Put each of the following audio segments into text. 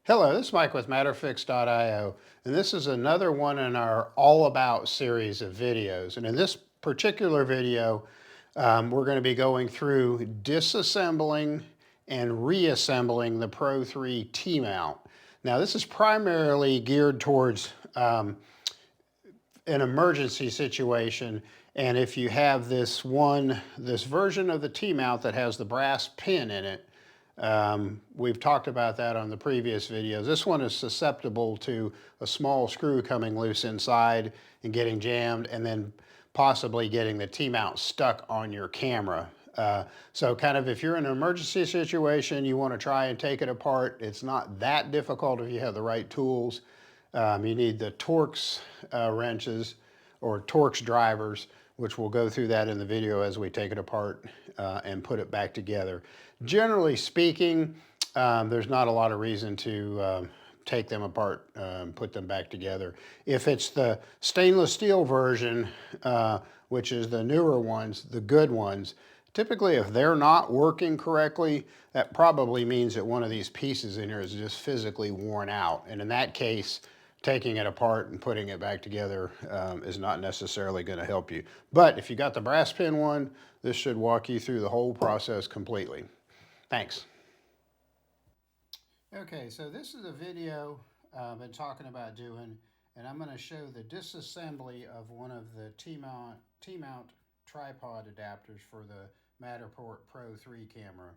Hello, this is Mike with MatterFix.io, and this is another one in our All About series of videos. And in this particular video, we're going to be going through disassembling and reassembling the Pro3 T-Mount. Now, this is primarily geared towards an emergency situation, and if you have this version of the T-Mount that has the brass pin in it, we've talked about that on the previous videos. This one is susceptible to a small screw coming loose inside and getting jammed, and then possibly getting the T-mount stuck on your camera. So kind of if you're in an emergency situation, you want to try and take it apart. It's not that difficult if you have the right tools. You need the Torx wrenches or Torx drivers, which we'll go through that in the video as we take it apart and put it back together. Generally speaking, there's not a lot of reason to take them apart and put them back together. If it's the stainless steel version, which is the newer ones, the good ones, typically if they're not working correctly, that probably means that one of these pieces in here is just physically worn out. And in that case, taking it apart and putting it back together is not necessarily going to help you. But if you got the brass pin one, this should walk you through the whole process completely. Thanks. Okay, so this is a video I've been talking about doing, and I'm going to show the disassembly of one of the T-mount tripod adapters for the Matterport Pro3 camera.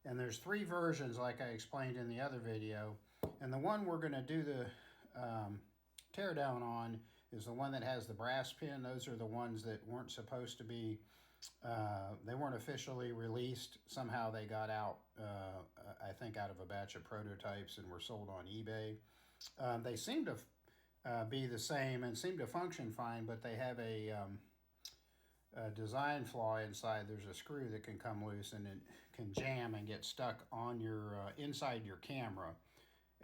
And there's three versions like I explained in the other video, and the one we're going to do the teardown on is the one that has the brass pin. Those are the ones that weren't supposed to be, they weren't officially released. Somehow they got out, I think out of a batch of prototypes and were sold on eBay. They seem to be the same and seem to function fine, but they have a design flaw inside. There's a screw that can come loose and it can jam and get stuck on your inside your camera.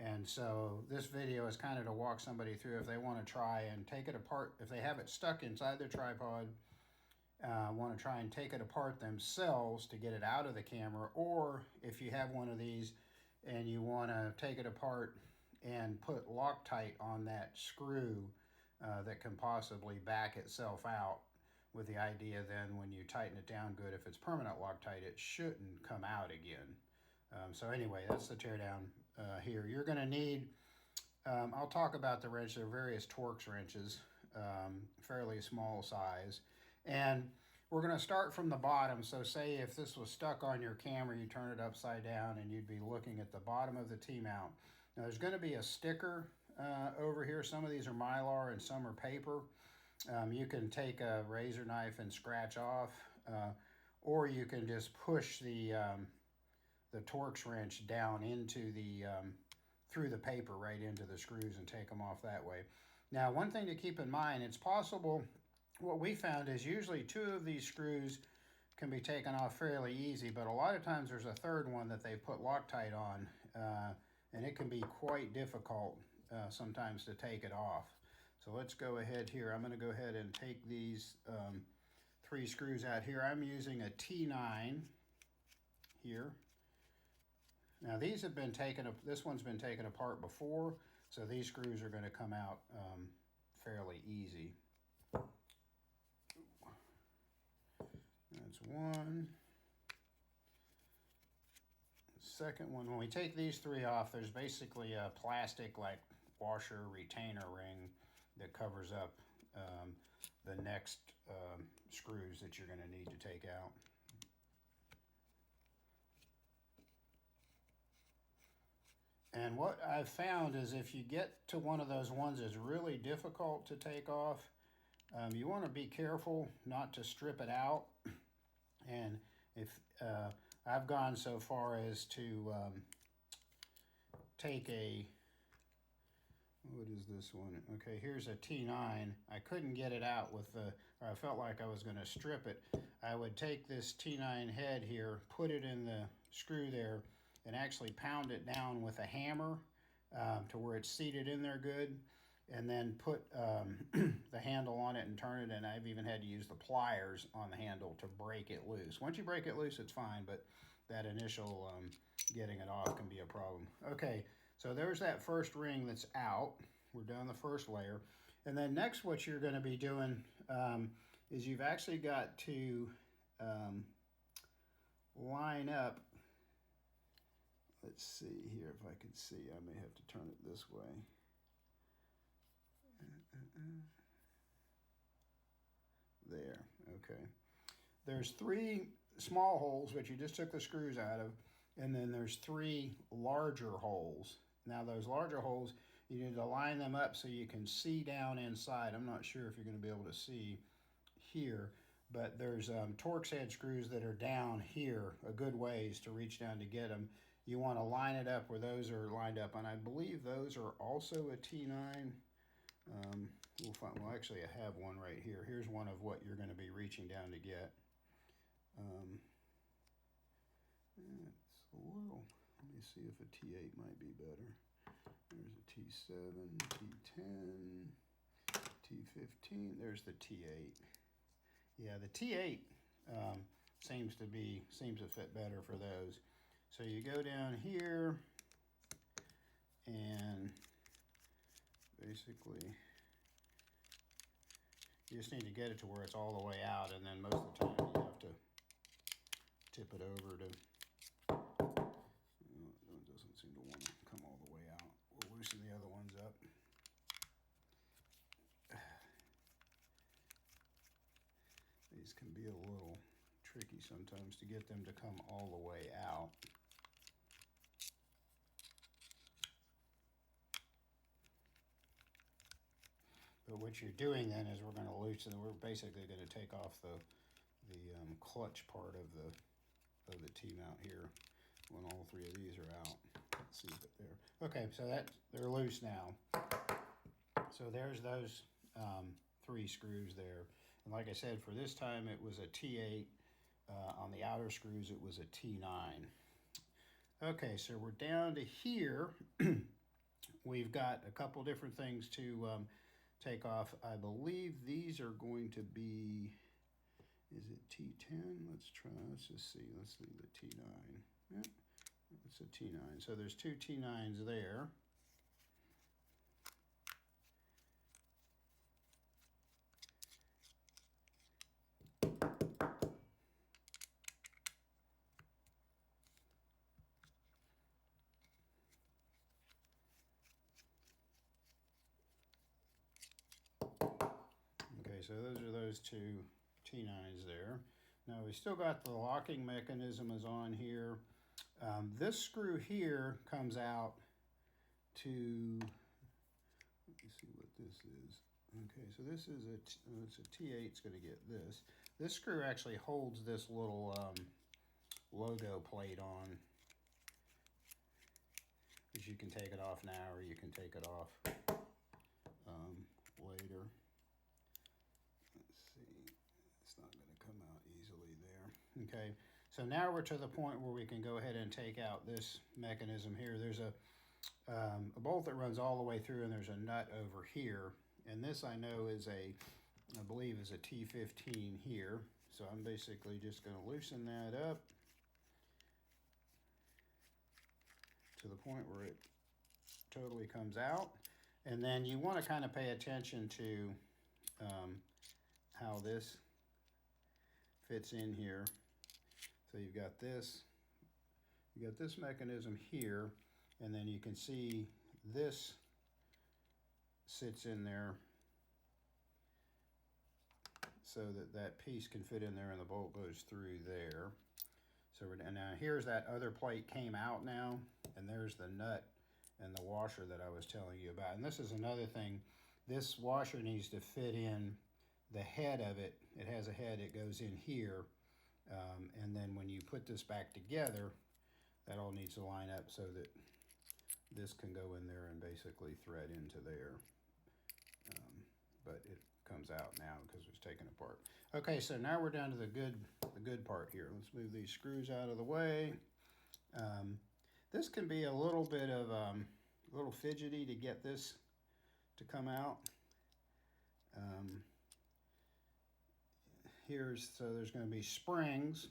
And so this video is kind of to walk somebody through if they want to try and take it apart. If they have it stuck inside their tripod, want to try and take it apart themselves to get it out of the camera, or if you have one of these and you want to take it apart and put Loctite on that screw that can possibly back itself out, with the idea then when you tighten it down good, if it's permanent Loctite, it shouldn't come out again. So anyway, that's the teardown here. You're going to need, I'll talk about the wrench. There are various Torx wrenches, fairly small size. And we're going to start from the bottom. So say if this was stuck on your camera, you turn it upside down and you'd be looking at the bottom of the T-mount. Now there's going to be a sticker over here. Some of these are Mylar and some are paper. You can take a razor knife and scratch off, or you can just push the Torx wrench down into the through the paper right into the screws and take them off that way. Now, one thing to keep in mind, it's possible, what we found is usually two of these screws can be taken off fairly easy, but a lot of times there's a third one that they put Loctite on, and it can be quite difficult sometimes to take it off. So let's go ahead here. I'm going to go ahead and take these three screws out here. I'm using a T9 here. Now these have been taken, this one's been taken apart before, so these screws are going to come out fairly easy. That's one. Second one, when we take these three off, there's basically a plastic like washer retainer ring that covers up the next screws that you're going to need to take out. And what I've found is if you get to one of those ones that's really difficult to take off, you want to be careful not to strip it out. And if I've gone so far as to take a, what is this one? Okay, here's a T9. I couldn't get it out with the, or I felt like I was going to strip it. I would take this T9 head here, put it in the screw there, and actually pound it down with a hammer to where it's seated in there good, and then put the handle on it and turn it, and I've even had to use the pliers on the handle to break it loose. Once you break it loose, it's fine, but that initial getting it off can be a problem. Okay, So there's that first ring that's out. We're done the first layer. And then next what you're going to be doing is you've actually got to line up. Let's see here if I can see. I may have to turn it this way. There, okay. There's 3 small holes, which you just took the screws out of, and then there's 3 larger holes. Now those larger holes, you need to line them up so you can see down inside. I'm not sure if you're going to be able to see here, but there's Torx head screws that are down here a good ways to reach down to get them. You want to line it up where those are lined up, and I believe those are also a T9. We'll find, well, actually I have one right here. Here's one of what you're going to be reaching down to get. It's a little, let me see if a T8 might be better. There's a T7, T10, T15, there's the T8. Yeah, the T8 seems to fit better for those. So you go down here and basically you just need to get it to where it's all the way out, and then most of the time you have to tip it over to, it doesn't seem to want to come all the way out. We'll loosen the other ones up. These can be a little tricky sometimes to get them to come all the way out. But what you're doing then is we're going to loosen. We're basically going to take off the clutch part of the T-mount here when all 3 of these are out. Let's see if they're okay. So they're loose now. So there's those 3 screws there. And like I said, for this time it was a T8. On the outer screws it was a T9. Okay, so we're down to here. We've got a couple different things to take off. I believe these are going to be, is it T10? Let's just see. Let's see the T9. Yeah, it's a T9. So there's 2 T9s there. So those are those 2 T9s there. Now we still got the locking mechanism is on here. This screw here comes out to, let me see what this is. Okay, so this is it's a T8, it's going to get this. This screw actually holds this little logo plate on, which you can take it off now or you can take it off later. Let's see, it's not going to come out easily there. Okay, so now we're to the point where we can go ahead and take out this mechanism here. There's a bolt that runs all the way through, and there's a nut over here. And this I know is I believe is a T15 here. So I'm basically just going to loosen that up to the point where it totally comes out. And then you want to kind of pay attention to how this fits in here. So you've got this mechanism here, and then you can see this sits in there so that that piece can fit in there and the bolt goes through there. So now here's that other plate came out now, and there's the nut and the washer that I was telling you about. And this is another thing, this washer needs to fit in the head of it. It has a head, it goes in here, and then when you put this back together, that all needs to line up so that this can go in there and basically thread into there. But it comes out now because it's taken apart. Okay, so now we're down to the good part here. Let's move these screws out of the way. This can be a little bit of a little fidgety to get this to come out. So there's going to be springs.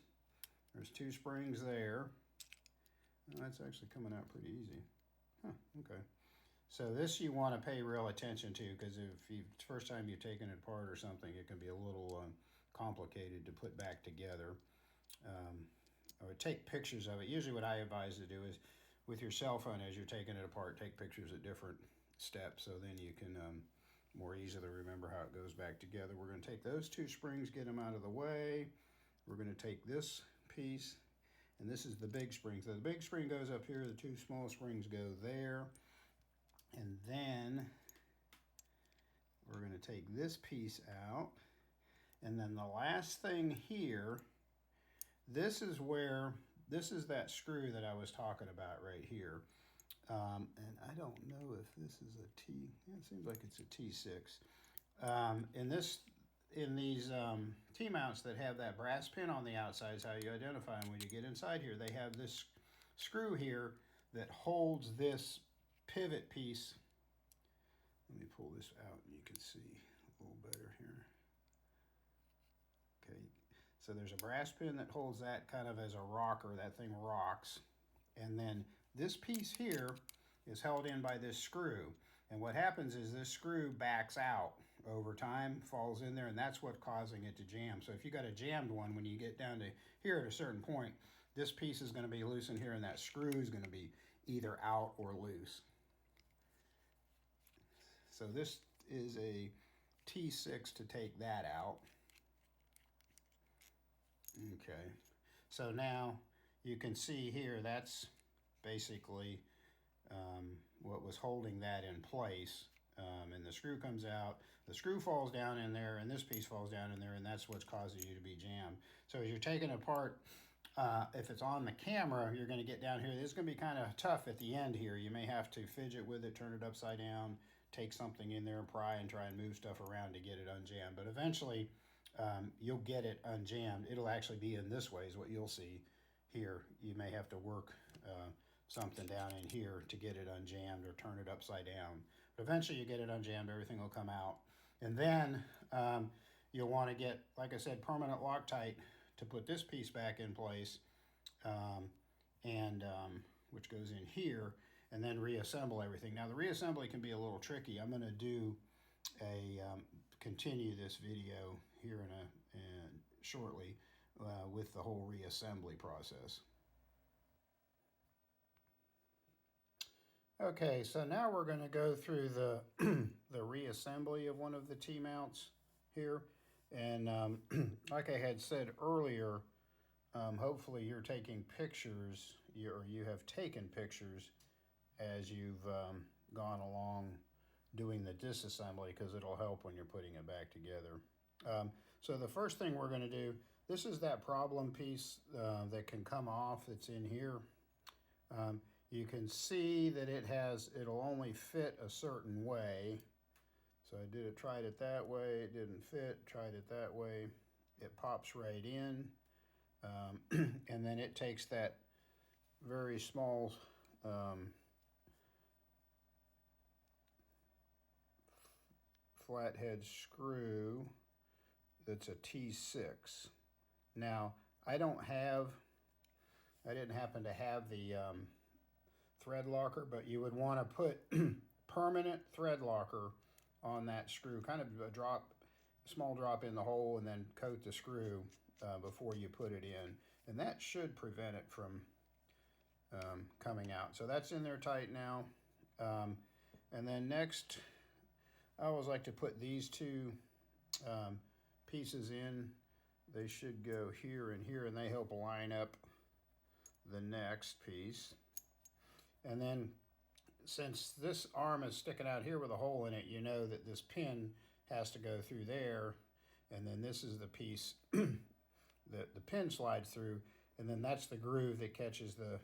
There's 2 springs there. Oh, that's actually coming out pretty easy. Okay. So this you want to pay real attention to, because if it's the first time you've taken it apart or something, it can be a little complicated to put back together. Or take pictures of it. Usually what I advise to do is with your cell phone as you're taking it apart, take pictures at different steps so then you can more easily remember how it goes back together. We're going to take those two springs, get them out of the way. We're going to take this piece, and this is the big spring. So the big spring goes up here, the two small springs go there. And then we're going to take this piece out. And then the last thing here, this is that screw that I was talking about right here. And I don't know if this is a T, it seems like it's a T6. In these T-mounts that have that brass pin on the outside is how you identify them. When you get inside here, they have this screw here that holds this pivot piece. Let me pull this out and you can see a little better here. Okay, so there's a brass pin that holds that kind of as a rocker. That thing rocks. And then this piece here is held in by this screw. And what happens is this screw backs out over time, falls in there, and that's what's causing it to jam. So if you got a jammed one, when you get down to here at a certain point, this piece is going to be loose in here, and that screw is going to be either out or loose. So this is a T6 to take that out. Okay, so now you can see here that's basically what was holding that in place. And the screw comes out, the screw falls down in there, and this piece falls down in there, and that's what's causing you to be jammed. So as you're taking it apart, if it's on the camera, you're going to get down here. This is going to be kind of tough at the end here. You may have to fidget with it, turn it upside down, take something in there, pry, and try and move stuff around to get it unjammed. But eventually, you'll get it unjammed. It'll actually be in this way is what you'll see here. You may have to work something down in here to get it unjammed or turn it upside down. But eventually you get it unjammed, everything will come out. And then you'll want to get, like I said, permanent Loctite to put this piece back in place, which goes in here, and then reassemble everything. Now the reassembly can be a little tricky. I'm going to continue this video here shortly with the whole reassembly process. Okay, so now we're going to go through the the reassembly of one of the T-mounts here. And like I had said earlier, hopefully you're taking pictures, or you have taken pictures as you've gone along doing the disassembly, because it'll help when you're putting it back together. So the first thing we're going to do, this is that problem piece that can come off that's in here. You can see that it'll only fit a certain way. So I tried it that way, it didn't fit, tried it that way, it pops right in. And then it takes that very small flathead screw that's a T6. Now, I didn't happen to have the thread locker, but you would want to put permanent thread locker on that screw, kind of a small drop in the hole, and then coat the screw before you put it in, and that should prevent it from coming out. So that's in there tight now. And then next, I always like to put these two pieces in. They should go here and here, and they help line up the next piece. And then since this arm is sticking out here with a hole in it, you know that this pin has to go through there, and then this is the piece that the pin slides through, and then that's the groove that catches the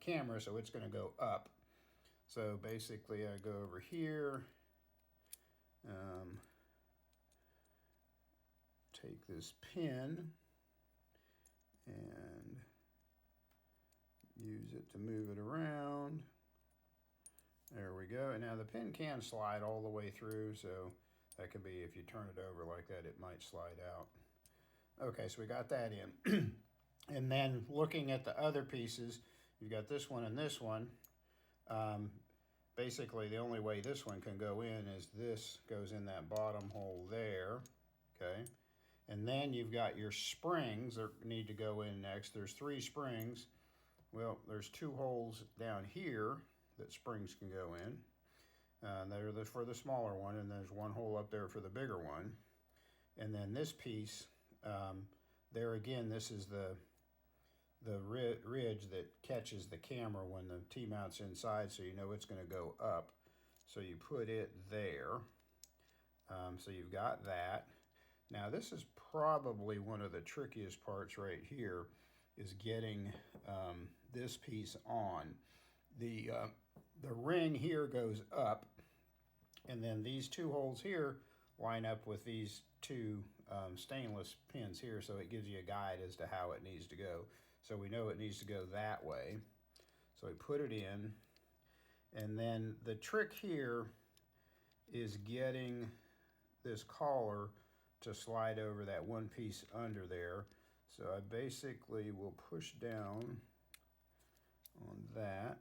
camera, so it's going to go up. So basically I go over here, take this pin and use it to move it around. There we go. And now the pin can slide all the way through, so that could be, if you turn it over like that, it might slide out. Okay, so we got that in. And then looking at the other pieces, you've got this one and this one. basically the only way this one can go in is this goes in that bottom hole there, okay? And then you've got your springs that need to go in next. There's 3 springs. Well, there's 2 holes down here that springs can go in. They're for the smaller one, and there's 1 hole up there for the bigger one. And then this piece, there again, this is the ridge that catches the camera when the T-mount's inside, so you know it's going to go up. So you put it there. So you've got that. Now this is probably one of the trickiest parts right here, is getting this piece on. The ring here goes up, and then these 2 holes here line up with these 2 stainless pins here, so it gives you a guide as to how it needs to go. So we know it needs to go that way. So we put it in, and then the trick here is getting this collar to slide over that 1 piece under there. So I basically will push down on that.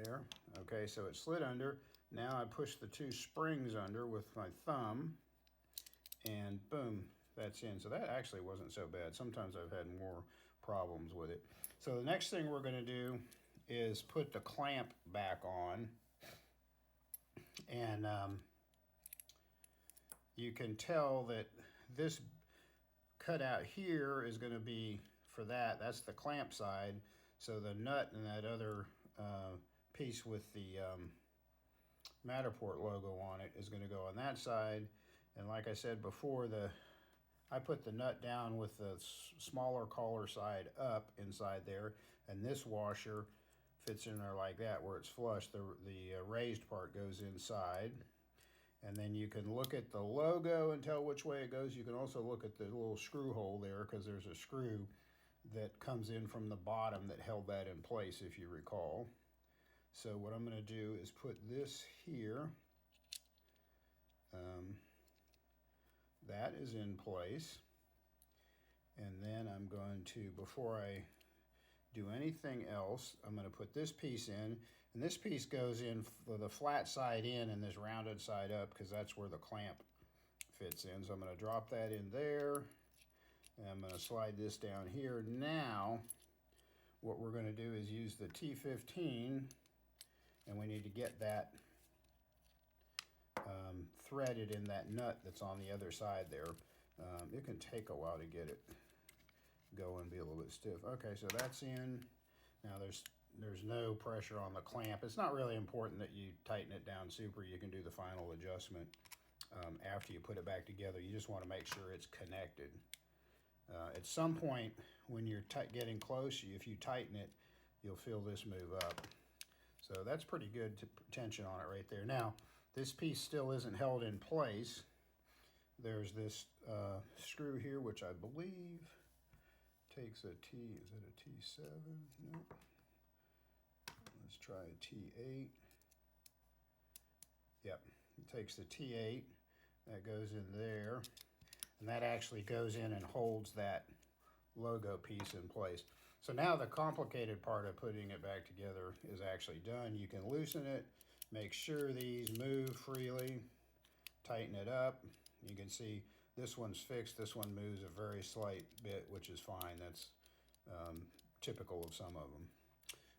There. Okay, so it slid under. Now I push the 2 springs under with my thumb, and boom, that's in. So that actually wasn't so bad. Sometimes I've had more problems with it. So the next thing we're going to do is put the clamp back on, and you can tell that this cutout here is going to be for that. That's the clamp side. So the nut and that other piece with the Matterport logo on it is going to go on that side. And like I said before, I put the nut down with the smaller collar side up inside there, and this washer fits in there like that where it's flush. The raised part goes inside. And then you can look at the logo and tell which way it goes. You can also look at the little screw hole there, because there's a screw that comes in from the bottom that held that in place, if you recall. So what I'm going to do is put this here. That is in place. And then I'm going to, before I do anything else, I'm going to put this piece in. And this piece goes in for the flat side in and this rounded side up, because that's where the clamp fits in. So I'm going to drop that in there, and I'm going to slide this down here. Now, what we're going to do is use the T15, and we need to get that threaded in that nut that's on the other side there. It can take a while to get it going, be a little bit stiff. Okay, so that's in. Now there's no pressure on the clamp. It's not really important that you tighten it down super. You can do the final adjustment after you put it back together. You just want to make sure it's connected. At some point when you're getting close, if you tighten it, you'll feel this move up. So that's pretty good tension on it right there. Now, this piece still isn't held in place. There's this screw here, which I believe takes a T, is it a T7? Nope. Let's try a T8. Yep, it takes the T8, that goes in there, and that actually goes in and holds that logo piece in place. So now the complicated part of putting it back together is actually done. You can loosen it, make sure these move freely, tighten it up. You can see this one's fixed, this one moves a very slight bit, which is fine. That's typical of some of them.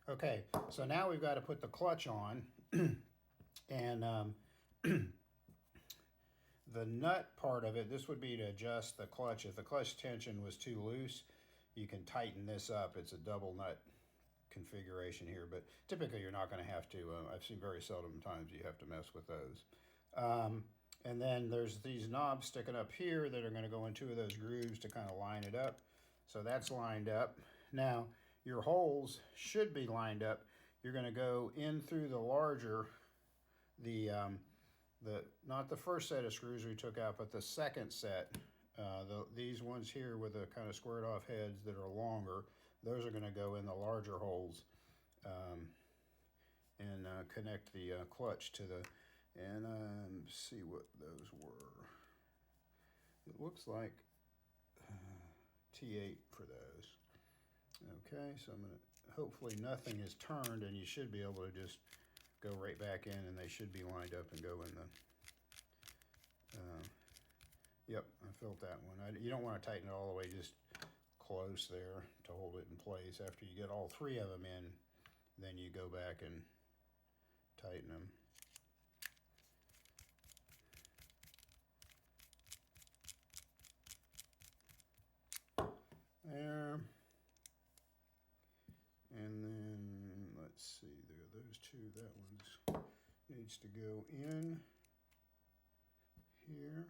Okay, so now we've got to put the clutch on, and the nut part of it, this would be to adjust the clutch. If the clutch tension was too loose, you can tighten this up. It's a double nut configuration here, but typically you're not going to have to. I've seen very seldom times you have to mess with those. And then there's these knobs sticking up here that are going to go in 2 of those grooves to kind of line it up. So that's lined up. Now, your holes should be lined up. You're going to go in through the larger, not the first set of screws we took out, but the second set. These ones here with the kind of squared off heads that are longer, those are going to go in the larger holes and connect the clutch to the, and see what those were. It looks like T8 for those. Okay, so I'm gonna, hopefully nothing is turned, and you should be able to just go right back in, and they should be lined up and go in the, yep, I felt that one. You don't want to tighten it all the way just close there to hold it in place. After you get all three of them in, then you go back and tighten them. There. And then, let's see, there are those two. That one needs to go in here.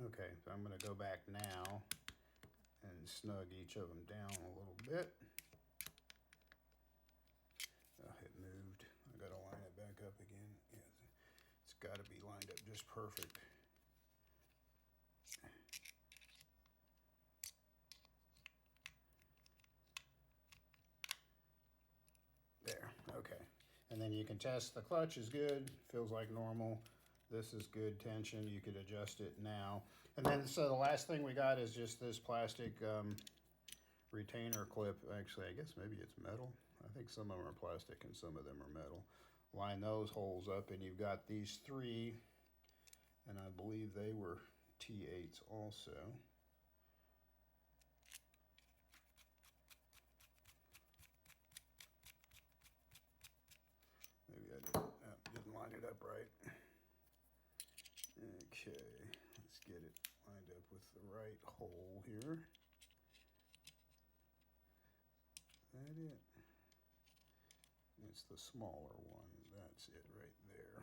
Okay, so I'm going to go back now and snug each of them down a little bit. Oh, it moved. I got to line it back up again. Yeah, it's got to be lined up just perfect. There, okay. And then you can test the clutch is good, feels like normal. This is good tension, you could adjust it now. And then, so the last thing we got is just this plastic retainer clip. Actually, I guess maybe it's metal. I think some of them are plastic and some of them are metal. Line those holes up, and you've got these three, and I believe they were T8s also. Maybe I didn't line it up right. Okay, let's get it lined up with the right hole here. Is that it? It's the smaller one. That's it right there.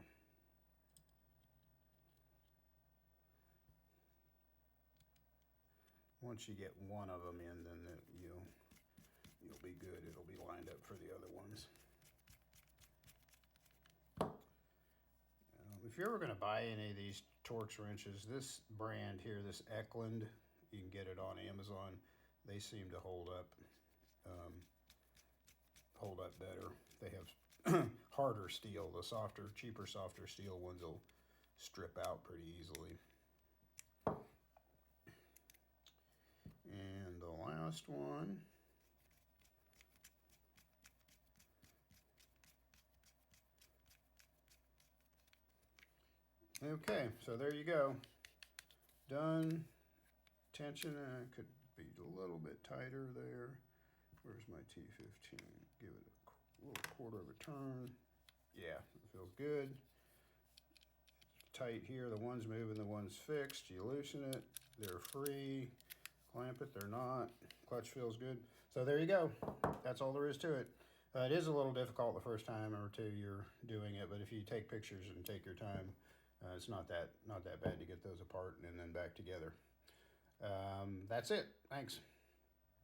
Once you get one of them in, then you'll be good. It'll be lined up for the other ones. If you're ever going to buy any of these Torx wrenches, this brand here, this Eklund, you can get it on Amazon. They seem to hold up better. They have harder steel. The softer, cheaper, softer steel ones will strip out pretty easily. And the last one. Okay, so there you go. Done. Tension could be a little bit tighter there. Where's my T15? Give it a little quarter of a turn. Yeah, it feels good. Tight here, the one's moving, the one's fixed. You loosen it, they're free. Clamp it, they're not. Clutch feels good. So there you go. That's all there is to it. It is a little difficult the first time or two you're doing it, but if you take pictures and take your time, it's not that bad to get those apart and then back together. That's it. Thanks.